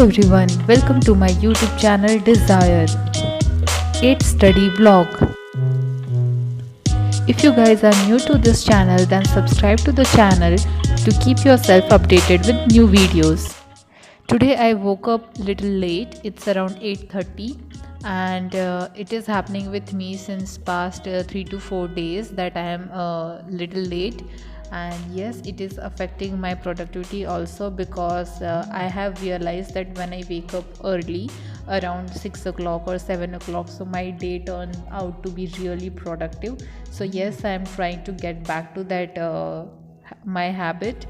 everyone, welcome to my YouTube channel Desire 8 Study Vlog. If you guys are new to this channel, then subscribe to the channel to keep yourself updated with new videos. Today I woke up little late. It's around 8:30 and it is happening with me since past 3 to 4 days that I am little late. And yes, it is affecting my productivity also because I have realized that when I wake up early around 6 o'clock or 7 o'clock, so my day turns out to be really productive. So yes, I am trying to get back to that my habit.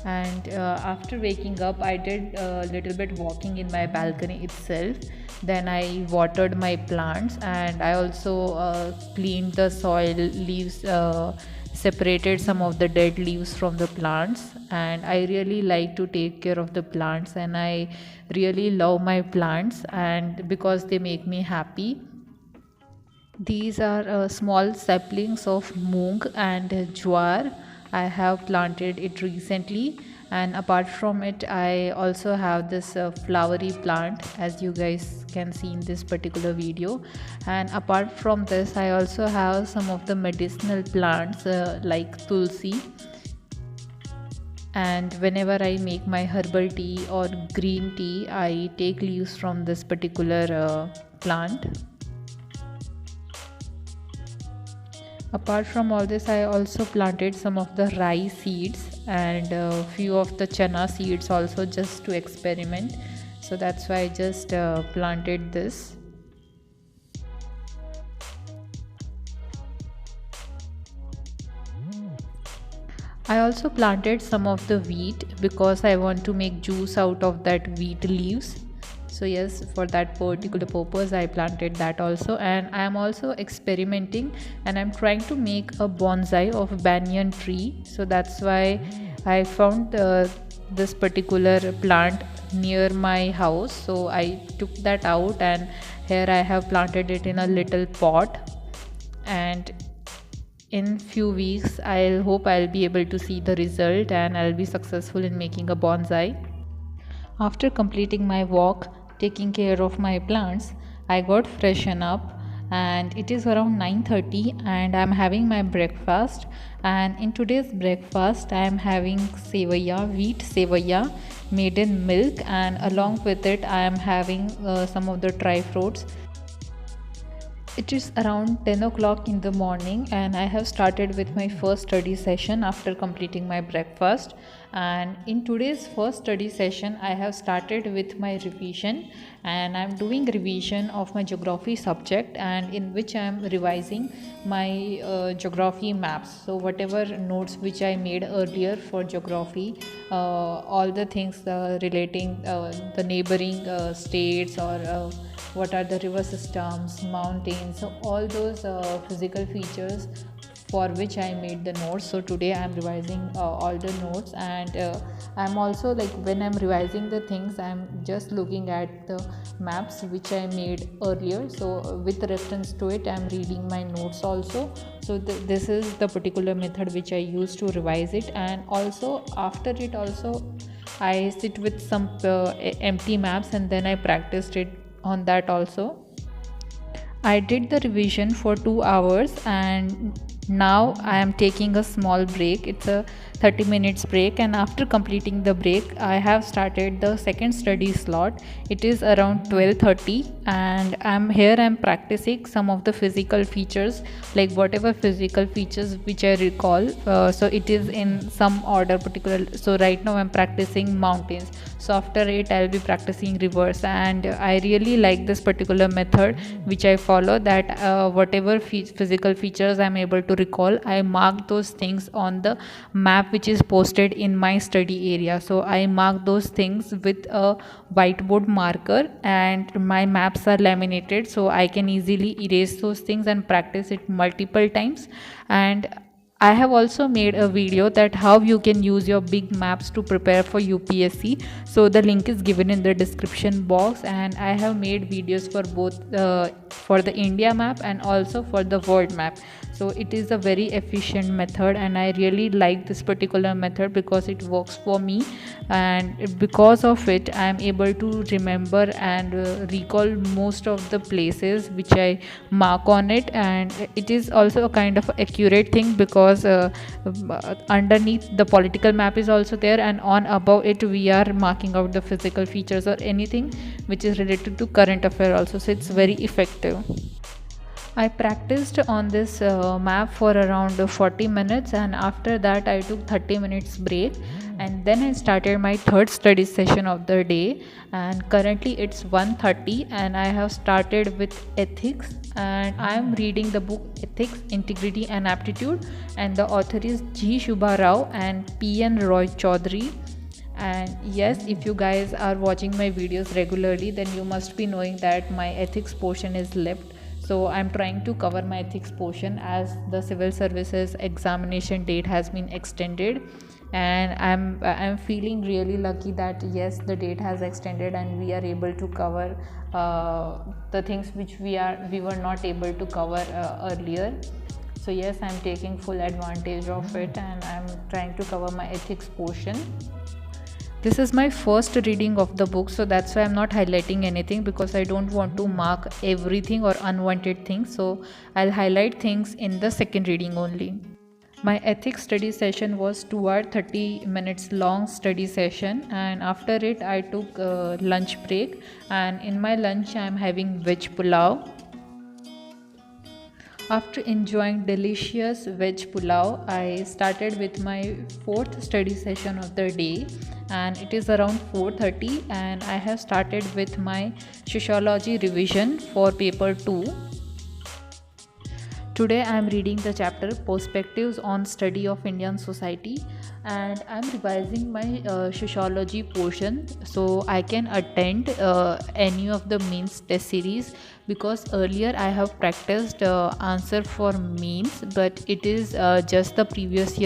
And after waking up, I did a little bit walking in my balcony itself. Then I watered my plants, and I also cleaned the soil, leaves, separated some of the dead leaves from the plants. And I really like to take care of the plants, and I really love my plants, and because they make me happy. These are small saplings of moong and jowar. I have planted it recently, and apart from it, I also have this flowery plant, as you guys can see in this particular video. And apart from this, I also have some of the medicinal plants like tulsi. And whenever I make my herbal tea or green tea, I take leaves from this particular plant. Apart from all this, I also planted some of the rye seeds and a few of the chana seeds also, just to experiment. So that's why I just planted this. I also planted some of the wheat because I want to make juice out of that wheat leaves. So yes, for that particular purpose I planted that also. And I am also experimenting, and I'm trying to make a bonsai of banyan tree. So that's why I found this particular plant near my house, so I took that out, and here I have planted it in a little pot. And in few weeks I hope I'll be able to see the result, and I'll be successful in making a bonsai. After completing my walk, taking care of my plants, I got freshen up, and it is around 9:30 and I'm having my breakfast. And in today's breakfast I am having sevaya, wheat sevaya made in milk, and along with it I am having some of the dry fruits. It is around 10 o'clock in the morning, and I have started with my first study session after completing my breakfast. And in today's first study session, I have started with my revision, and I'm doing revision of my geography subject, and in which I am revising my geography maps. So whatever notes which I made earlier for geography, all the things relating the neighboring states, or what are the river systems, mountains, so all those physical features for which I made the notes. So today I am revising all the notes, and I'm also, like, when I'm revising the things, I'm just looking at the maps which I made earlier. So with reference to it, I'm reading my notes also. So this is the particular method which I use to revise it. And also after it also, I sit with some empty maps, and then I practiced it on that also. I did the revision for 2 hours, and now I am taking a small break. It's a 30 minutes break, and after completing the break I have started the second study slot. It is around 12:30, and I'm practicing some of the physical features, like whatever physical features which I recall. So it is in some order particular. So right now I'm practicing mountains, so after it I'll be practicing rivers. And I really like this particular method which I follow, that whatever physical features I'm able to recall, I mark those things on the map which is posted in my study area. So I mark those things with a whiteboard marker, and my maps are laminated, so I can easily erase those things and practice it multiple times. And I have also made a video that how you can use your big maps to prepare for UPSC. So the link is given in the description box, and I have made videos for both for the India map and also for the world map. So it is a very efficient method, and I really like this particular method because it works for me, and because of it I am able to remember and recall most of the places which I mark on it. And it is also a kind of accurate thing because underneath the political map is also there, and on above it we are marking out the physical features or anything which is related to current affair also, so it's very effective. I practiced on this map for around 40 minutes, and after that I took 30 minutes break, and then I started my third study session of the day. And currently it's 1:30 and I have started with ethics, and I am reading the book Ethics, Integrity and Aptitude, and the author is G. Shubha Rao and P.N. Roy Chaudhary. And yes, if you guys are watching my videos regularly, then you must be knowing that my ethics portion is left. So I'm trying to cover my ethics portion as the civil services examination date has been extended, and I'm feeling really lucky that yes, the date has extended and we are able to cover the things which we were not able to cover earlier. So yes, I'm taking full advantage of it, and I'm trying to cover my ethics portion. This is my first reading of the book, so that's why I'm not highlighting anything, because I don't want to mark everything or unwanted things. So I'll highlight things in the second reading only. My ethics study session was 2 hour 30 minutes long study session, and after it I took a lunch break, and in my lunch I'm having veg pulao. After enjoying delicious veg pulao, I started with my fourth study session of the day, and it is around 4:30, and I have started with my sociology revision for paper 2. Today I am reading the chapter Perspectives on Study of Indian Society, and I am revising my sociology portion so I can attend any of the mains test series, because earlier I have practiced answer for mains, but it is just the previous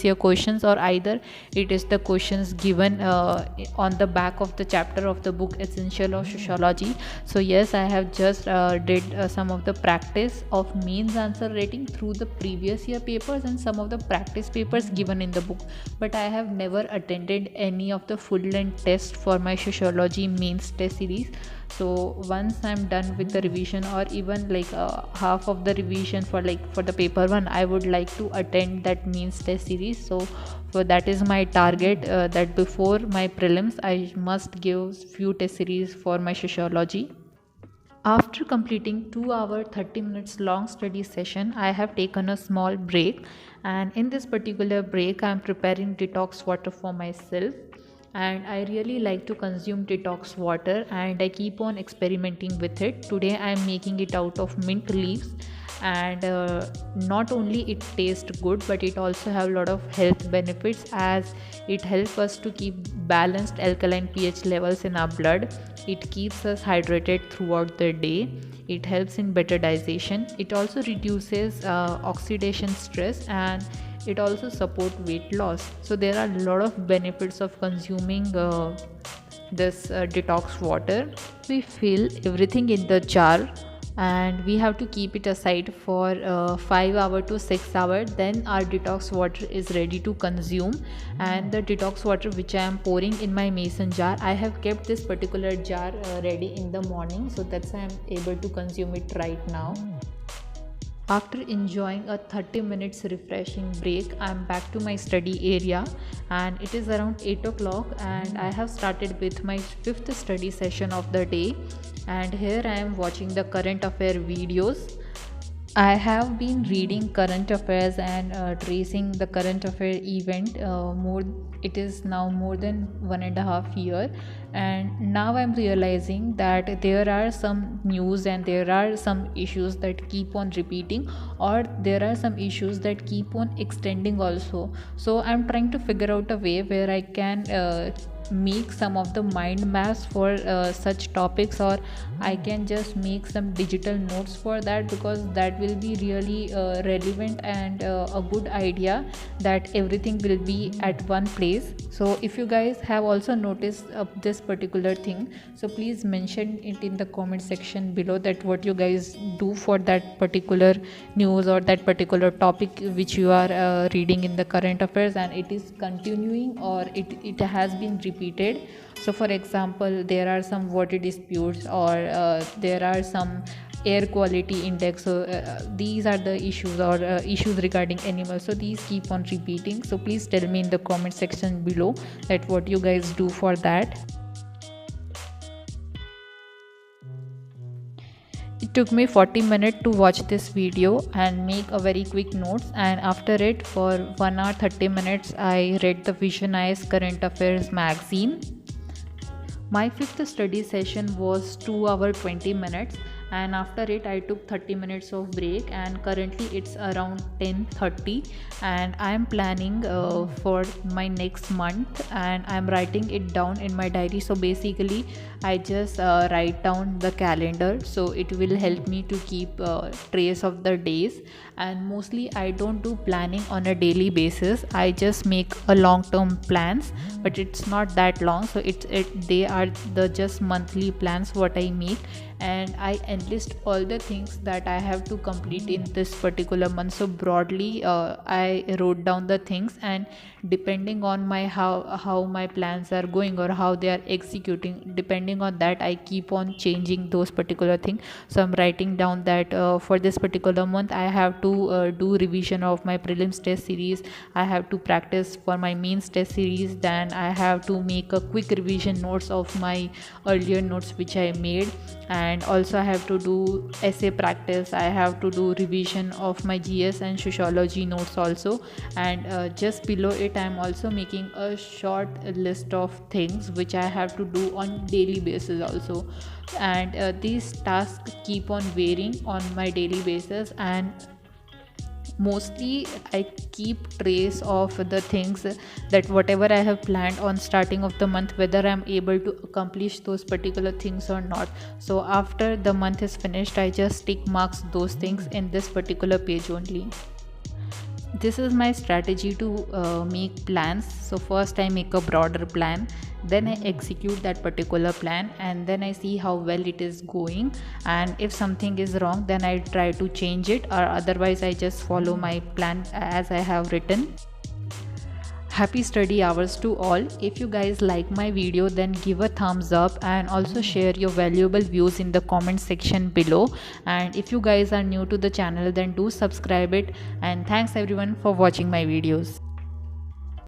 year questions, or either it is the questions given on the back of the chapter of the book Essential of Sociology. So yes, I have just did some of the practice of mains answer rating through the previous year papers and some of the practice papers given in the book, but I have never attended any of the full length test for my sociology mains test series. So once I'm done with the revision, or even like half of the revision for the paper 1, I would like to attend that mains test series. So that is my target, that before my prelims I must give few test series for my sociology. After completing 2 hour 30 minutes long study session, I have taken a small break, and in this particular break I am preparing detox water for myself, and I really like to consume detox water, and I keep on experimenting with it. Today I am making it out of mint leaves, and not only it tastes good, but it also have a lot of health benefits, as it helps us to keep balanced alkaline pH levels in our blood. It keeps us hydrated throughout the day. It helps in better digestion. It also reduces oxidation stress, and it also supports weight loss. So there are a lot of benefits of consuming this detox water. We fill everything in the jar, and we have to keep it aside for 5 hours to 6 hours. Then our detox water is ready to consume, and the detox water which I am pouring in my mason jar, I have kept this particular jar ready in the morning, so that's why I am able to consume it right now. After enjoying a 30 minutes refreshing break, I am back to my study area, and it is around 8 o'clock, and I have started with my fifth study session of the day, and here I am watching the current affair videos. I have been reading current affairs and tracing the current affair event it is now more than 1.5 years, and now I'm realizing that there are some news and there are some issues that keep on repeating, or there are some issues that keep on extending also. So I'm trying to figure out a way where I can make some of the mind maps for such topics, or I can just make some digital notes for that, because that will be really relevant and a good idea that everything will be at one place. So if you guys have also noticed this particular thing, so please mention it in the comment section below, that what you guys do for that particular news or that particular topic which you are reading in the current affairs, and it is continuing or it has been repeated. So for example, there are some water disputes, or there are some air quality index. So these are the issues, or issues regarding animals, so these keep on repeating. So please tell me in the comment section below that what you guys do for that. It took me 40 minutes to watch this video and make a very quick notes, and after it for 1 hour 30 minutes I read the Vision Eyes Current Affairs magazine. My fifth study session was 2 hours 20 minutes, and after it I took 30 minutes of break, and currently it's around 10:30, and I am planning for my next month, and I'm writing it down in my diary. So basically I just write down the calendar, so it will help me to keep trace of the days. And mostly I don't do planning on a daily basis, I just make a long term plans, but it's not that long. So they are the just monthly plans what I make, and I enlist all the things that I have to complete in this particular month. So broadly I wrote down the things, and depending on my how my plans are going or how they are executing, depending on that I keep on changing those particular things. So I'm writing down that for this particular month I have to do revision of my prelims test series, I have to practice for my mains test series, then I have to make a quick revision notes of my earlier notes which I made, and also I have to do essay practice, I have to do revision of my GS and sociology notes also. And just below it I am also making a short list of things which I have to do on daily basis also. And these tasks keep on varying on my daily basis, and mostly I keep trace of the things that whatever I have planned on starting of the month, whether I'm able to accomplish those particular things or not. So after the month is finished I just tick marks those things in this particular page only. This is my strategy to make plans. So first I make a broader plan, then I execute that particular plan, and then I see how well it is going, and if something is wrong then I try to change it, or otherwise I just follow my plan as I have written. Happy study hours to all. If you guys like my video then give a thumbs up, and also share your valuable views in the comment section below. And if you guys are new to the channel then do subscribe it, and thanks everyone for watching my videos.